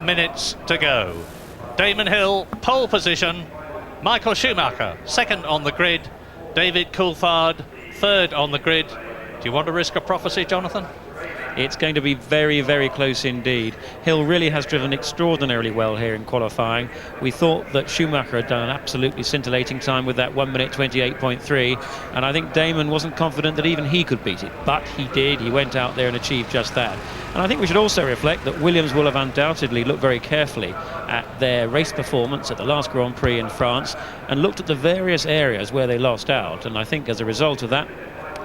Minutes to go. Damon Hill, pole position. Michael Schumacher, second on the grid. David Coulthard, third on the grid. Do you want to risk a prophecy, Jonathan? It's going to be very, very close indeed. Hill really has driven extraordinarily well here in qualifying. We thought that Schumacher had done an absolutely scintillating time with that 1 minute 28.3, and I think Damon wasn't confident that even he could beat it, but he did. He went out there and achieved just that. And I think we should also reflect that Williams will have undoubtedly looked very carefully at their race performance at the last Grand Prix in France and looked at the various areas where they lost out, and I think as a result of that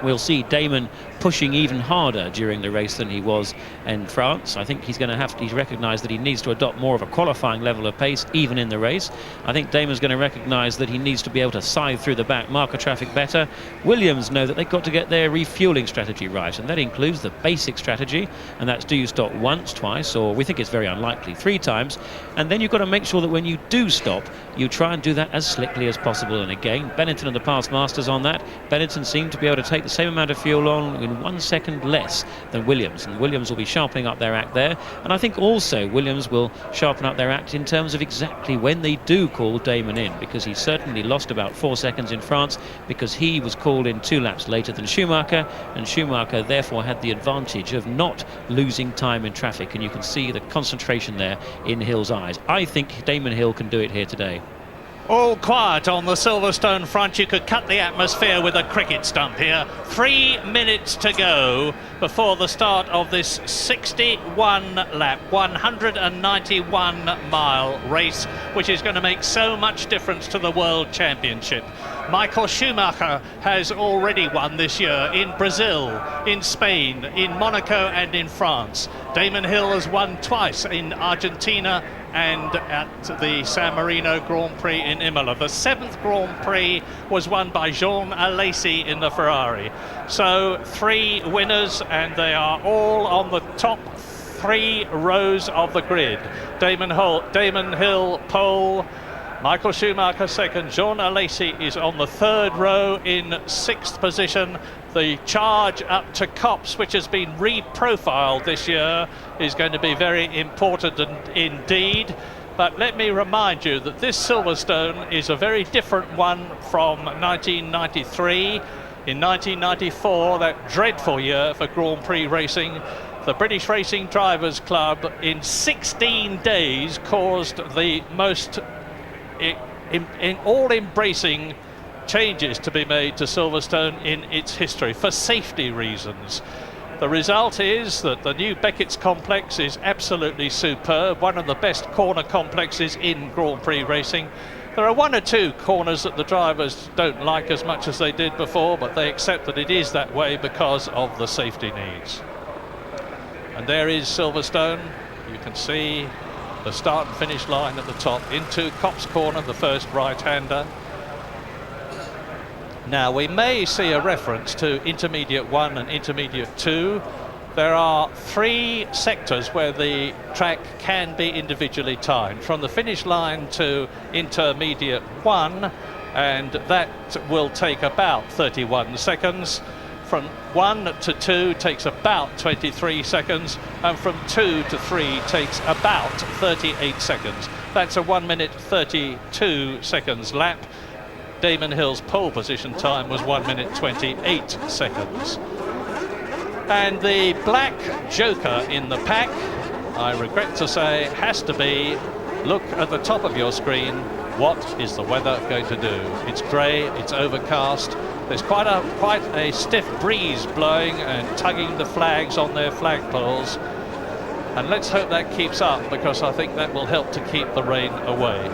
we'll see Damon pushing even harder during the race than he was in France. I think he's recognised that he needs to adopt more of a qualifying level of pace even in the race. I think Damon's going to recognise that he needs to be able to scythe through the back, marker traffic better. Williams know that they've got to get their refuelling strategy right, and that includes the basic strategy, and that's do you stop once, twice, or we think it's very unlikely 3 times, and then you've got to make sure that when you do stop you try and do that as slickly as possible. And again, Benetton are the past masters on that. Benetton seem to be able to take the same amount of fuel on in 1 second less than Williams, and Williams will be sharpening up their act there. And I think also Williams will sharpen up their act in terms of exactly when they do call Damon in, because he certainly lost about 4 seconds in France because he was called in 2 laps later than Schumacher, and Schumacher therefore had the advantage of not losing time in traffic, and you can see the concentration there in Hill's eyes. I think Damon Hill can do it here today. All quiet on the Silverstone front. You could cut the atmosphere with a cricket stump here. 3 minutes to go before the start of this 61 lap, 191 mile race, which is going to make so much difference to the World Championship. Michael Schumacher has already won this year in Brazil, in Spain, in Monaco and in France. Damon Hill has won twice in Argentina and at the San Marino Grand Prix in Imola. The 7th Grand Prix was won by Jean Alesi in the Ferrari. So 3 winners, and they are all on the top 3 rows of the grid. Damon Hill pole, Michael Schumacher second, Jean Alesi is on the 3rd row in 6th position. The charge up to Copse, which has been reprofiled this year, is going to be very important indeed. But let me remind you that this Silverstone is a very different one from 1993. In 1994, that dreadful year for Grand Prix racing, the British Racing Drivers Club in 16 days caused the most all-embracing changes to be made to Silverstone in its history for safety reasons. The result is that the new Beckett's complex is absolutely superb, one of the best corner complexes in Grand Prix racing. There are 1 or 2 corners that the drivers don't like as much as they did before, but they accept that it is that way because of the safety needs. And there is Silverstone. You can see the start and finish line at the top into Copse Corner, the first right-hander. Now we may see a reference to Intermediate 1 and Intermediate 2. There are 3 sectors where the track can be individually timed, from the finish line to Intermediate 1, and that will take about 31 seconds. From 1 to 2 takes about 23 seconds, and from 2 to 3 takes about 38 seconds. That's a 1 minute 32 seconds lap. Damon Hill's pole position time was 1 minute 28 seconds. And the black joker in the pack, I regret to say, has to be, look at the top of your screen, what is the weather going to do? It's grey, it's overcast. There's quite a stiff breeze blowing and tugging the flags on their flagpoles. And let's hope that keeps up, because I think that will help to keep the rain away.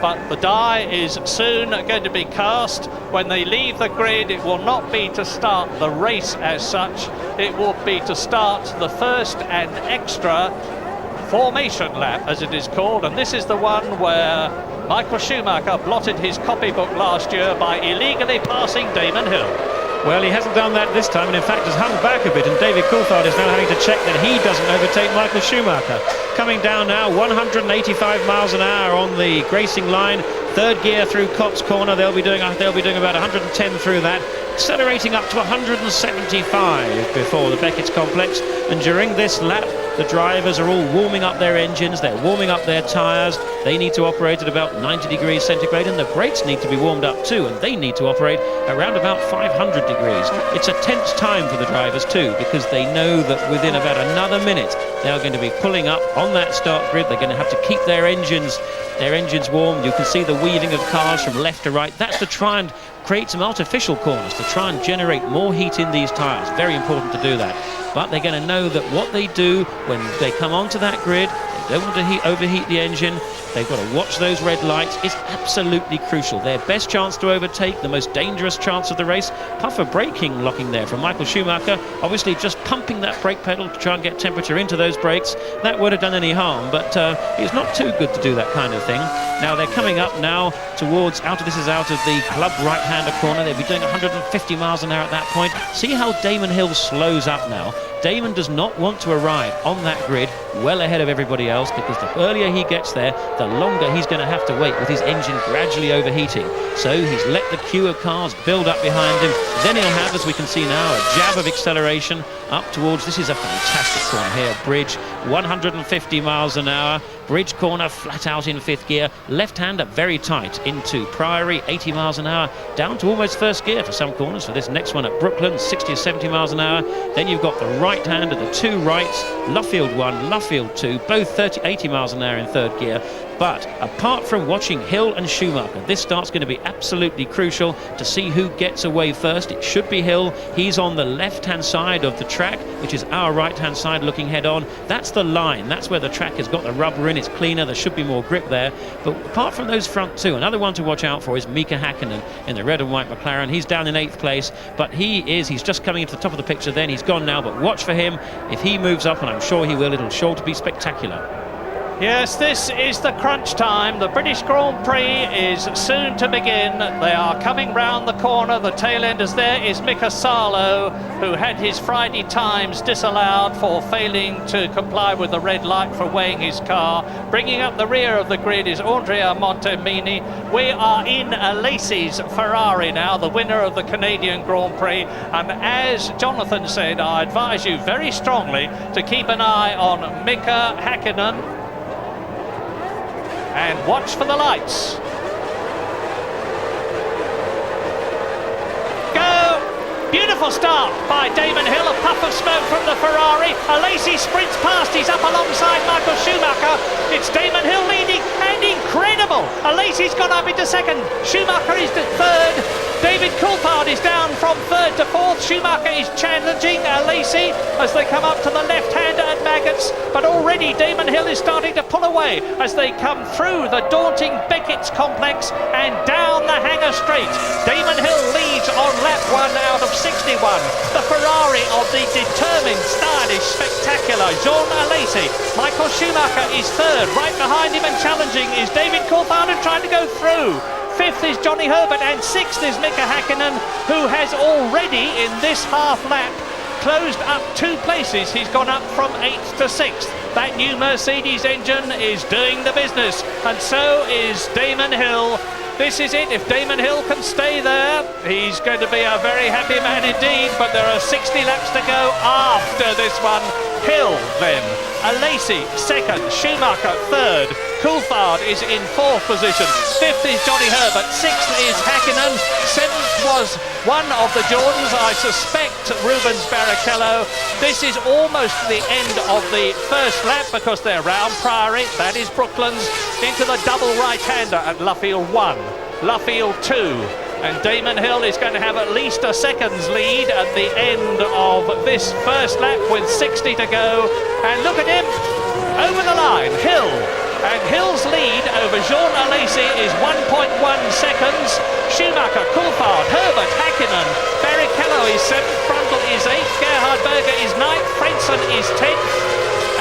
But the die is soon going to be cast. When they leave the grid, it will not be to start the race as such. It will be to start the first and extra formation lap, as it is called. And this is the one where Michael Schumacher blotted his copybook last year by illegally passing Damon Hill. Well, he hasn't done that this time, and in fact has hung back a bit, and David Coulthard is now having to check that he doesn't overtake Michael Schumacher. Coming down now, 185 miles an hour on the racing line, 3rd gear through Copse Corner. They'll be doing about 110 through that, accelerating up to 175 before the Beckett's complex, and during this lap The drivers are all warming up their engines, they're warming up their tyres. They need to operate at about 90 degrees centigrade, and the brakes need to be warmed up too, and they need to operate around about 500 degrees. It's a tense time for the drivers too, because they know that within about another minute they are going to be pulling up on that start grid. They're going to have to keep their engines warm. You can see the weaving of cars from left to right. That's to try and create some artificial corners, to try and generate more heat in these tyres. Very important to do that. But they're going to know that what they do when they come onto that grid, they don't want to overheat the engine. They've got to watch those red lights. It's absolutely crucial. Their best chance to overtake, the most dangerous chance of the race. Puffer braking locking there from Michael Schumacher. Obviously just pumping that brake pedal to try and get temperature into those brakes. That would have done any harm, but it's not too good to do that kind of thing. Now they're coming up now towards, this is out of the club right-hander corner. They'll be doing 150 miles an hour at that point. See how Damon Hill slows up now. Damon does not want to arrive on that grid well ahead of everybody else, because the earlier he gets there, the longer he's going to have to wait with his engine gradually overheating. So he's let the queue of cars build up behind him. Then he'll have, as we can see now, a jab of acceleration up towards, this is a fantastic corner here, bridge, 150 miles an hour. Bridge corner, flat out in fifth gear. Left-hander very tight into Priory, 80 miles an hour, down to almost first gear for some corners. For this next one at Brooklands, 60 or 70 miles an hour. Then you've got the right-hander, the two rights, Luffield 1, Luffield 2, both 80 miles an hour in third gear. But apart from watching Hill and Schumacher, this start's going to be absolutely crucial to see who gets away first. It should be Hill. He's on the left-hand side of the track, which is our right-hand side looking head-on. That's the line. That's where the track has got the rubber in. It's cleaner. There should be more grip there. But apart from those front two, another one to watch out for is Mika Hakkinen in the red and white McLaren. He's down in 8th place, but he's just coming into the top of the picture then. He's gone now, but watch for him. If he moves up, and I'm sure he will, it'll sure to be spectacular. Yes, this is the crunch time. The British Grand Prix is soon to begin. They are coming round the corner. The tail enders there is Mika Salo, who had his Friday times disallowed for failing to comply with the red light for weighing his car. Bringing up the rear of the grid is Andrea Montemini. We are in Alesi's Ferrari now, the winner of the Canadian Grand Prix. And as Jonathan said, I advise you very strongly to keep an eye on Mika Hakkinen. And watch for the lights. Go! Beautiful start by Damon Hill, a puff of smoke from the Ferrari. Alesi sprints past, he's up alongside Michael Schumacher. It's Damon Hill leading, and incredible! Alesi's gone up into second, Schumacher is third. David Coulthard is down from third to fourth. Schumacher is challenging Alesi as they come up to the left-hander at Maggots, but already Damon Hill is starting to pull away as they come through the daunting Beckett's complex and down the Hangar Straight. Damon Hill leads on lap 1 out of 61. The Ferrari of the determined, stylish, spectacular Jean Alesi. Michael Schumacher is third. Right behind him and challenging is David Coulthard, trying to go through. Fifth is Johnny Herbert, and sixth is Mika Hakkinen, who has already in this half lap closed up 2 places. He's gone up from 8th to 6th. That new Mercedes engine is doing the business, and so is Damon Hill. This is it. If Damon Hill can stay there, he's going to be a very happy man indeed, but there are 60 laps to go after this one. Hill then, Alesi second, Schumacher third, Coulthard is in 4th position, 5th is Johnny Herbert, 6th is Hakkinen, 7th was one of the Jordans, I suspect Rubens Barrichello. This is almost the end of the first lap because they're round Priory, that is Brooklands, into the double right-hander at Luffield 1, Luffield 2. And Damon Hill is going to have at least a second's lead at the end of this first lap with 60 to go. And look at him, over the line, Hill. And Hill's lead over Jean Alesi is 1.1 seconds. Schumacher, Coulthard, Herbert, Hakkinen, Barrichello is 7th, Brundle is 8th, Gerhard Berger is 9th, Frentzen is 10th.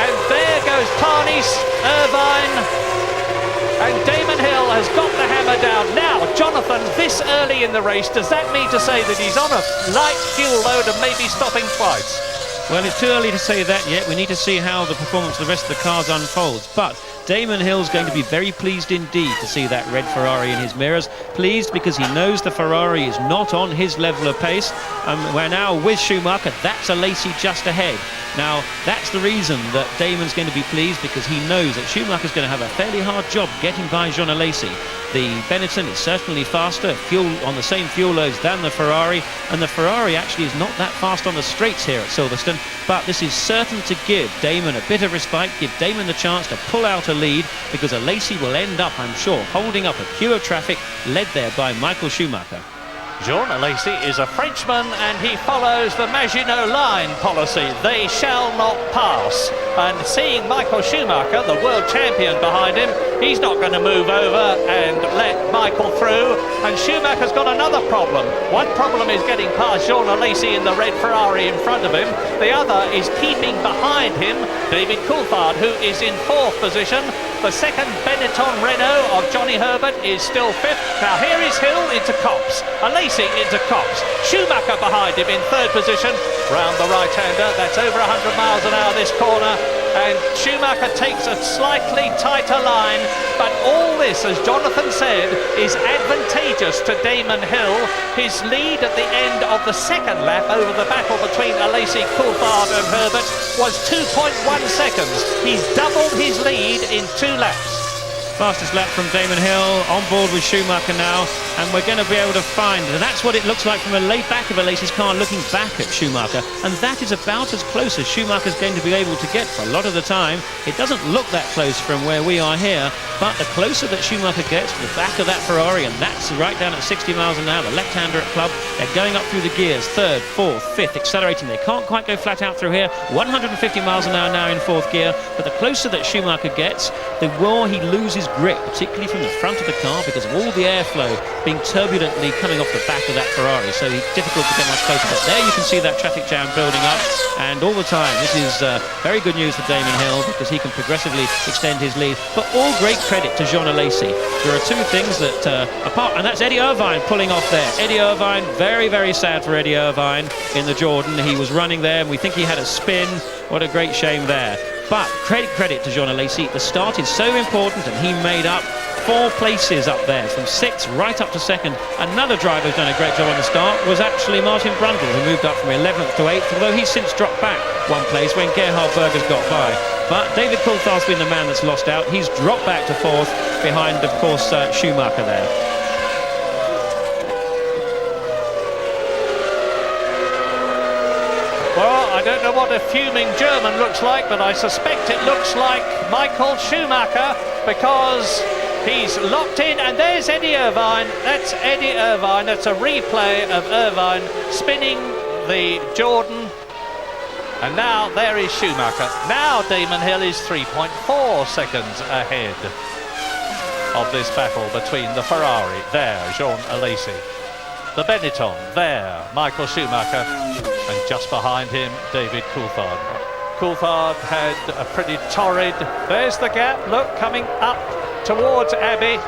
And there goes Parnis, Irvine. And Damon Hill has got the hammer down. Now, Jonathan, this early in the race, does that mean to say that he's on a light fuel load and maybe stopping twice? Well, it's too early to say that yet. We need to see how the performance of the rest of the cars unfolds. But Damon Hill's going to be very pleased indeed to see that red Ferrari in his mirrors. Pleased because he knows the Ferrari is not on his level of pace. We're now with Schumacher. That's a Lacey just ahead. Now, that's the reason that Damon's going to be pleased, because he knows that Schumacher's going to have a fairly hard job getting by Jean Alesi. The Benetton is certainly faster, fuel on the same fuel loads than the Ferrari, and the Ferrari actually is not that fast on the straights here at Silverstone, but this is certain to give Damon a bit of respite, give Damon the chance to pull out a lead, because Alesi will end up, I'm sure, holding up a queue of traffic led there by Michael Schumacher. Jean Alesi is a Frenchman and he follows the Maginot Line policy. They shall not pass. And seeing Michael Schumacher, the world champion, behind him, he's not going to move over and let Michael through. And Schumacher's got another problem. One problem is getting past Jean Alesi in the red Ferrari in front of him. The other is keeping behind him David Coulthard, who is in 4th position. The second Benetton Renault of Johnny Herbert is still 5th. Now here is Hill into Copse. Alesi into Copse. Schumacher behind him in 3rd position. Round the right-hander. That's over 100 miles an hour this corner. And Schumacher takes a slightly tighter line, but all this, as Jonathan said, is advantageous to Damon Hill. His lead at the end of the 2nd lap over the battle between Alesi, Coulthard and Herbert was 2.1 seconds. He's doubled his lead in 2 laps. Fastest lap from Damon Hill, on board with Schumacher now, and we're going to be able to find, and that's what it looks like from a late back of Alesi's car, looking back at Schumacher, and that is about as close as Schumacher's going to be able to get for a lot of the time. It doesn't look that close from where we are here, but the closer that Schumacher gets to the back of that Ferrari, and that's right down at 60 miles an hour, the left-hander at club, they're going up through the gears, 3rd, 4th, 5th, accelerating. They can't quite go flat out through here, 150 miles an hour now in 4th gear, but the closer that Schumacher gets, the more he loses grip, particularly from the front of the car, because of all the airflow being turbulently coming off the back of that Ferrari, so it's difficult to get much closer. But there you can see that traffic jam building up, and all the time this is very good news for Damon Hill, because he can progressively extend his lead. But all great credit to Jean Alesi. There are 2 things that apart, and that's Eddie Irvine pulling off there. Eddie Irvine, very, very sad for Eddie Irvine in the Jordan. He was running there and we think he had a spin. What a great shame there. But credit to Jean Alesi. The start is so important, and he made up 4 places up there, from 6th right up to 2nd. Another driver who's done a great job on the start was actually Martin Brundle, who moved up from 11th to 8th, although he's since dropped back 1 place when Gerhard Berger's got by. But David Coulthard's been the man that's lost out. He's dropped back to 4th, behind, of course, Schumacher there. Well, I don't know what a fuming German looks like, but I suspect it looks like Michael Schumacher, because he's locked in, and there's Eddie Irvine. That's Eddie Irvine. That's a replay of Irvine spinning the Jordan. And now there is Schumacher. Now Damon Hill is 3.4 seconds ahead of this battle between the Ferrari. There, Jean Alesi. The Benetton, there, Michael Schumacher. And just behind him, David Coulthard. Coulthard had a pretty torrid... There's the gap, look, coming up towards Abbey.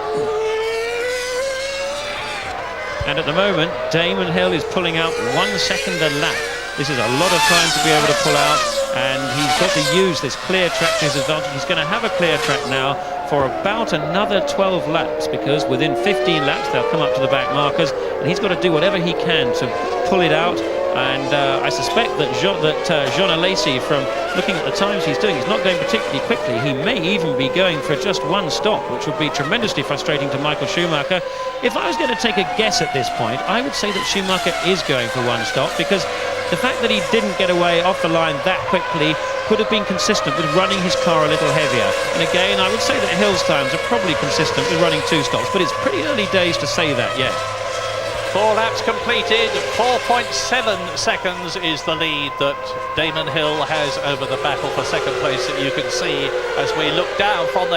And at the moment, Damon Hill is pulling out 1 second a lap. This is a lot of time to be able to pull out, and he's got to use this clear track to his advantage. He's going to have a clear track now for about another 12 laps, because within 15 laps they'll come up to the back markers, and he's got to do whatever he can to pull it out. And I suspect that Jean Alesi, from looking at the times he's doing, he's not going particularly quickly. He may even be going for just 1 stop, which would be tremendously frustrating to Michael Schumacher. If I was going to take a guess at this point, I would say that Schumacher is going for 1 stop, because the fact that he didn't get away off the line that quickly could have been consistent with running his car a little heavier. And again, I would say that Hill's times are probably consistent with running 2 stops, but it's pretty early days to say that yet. 4 laps completed, 4.7 seconds is the lead that Damon Hill has over the battle for 2nd place, that you can see as we look down from the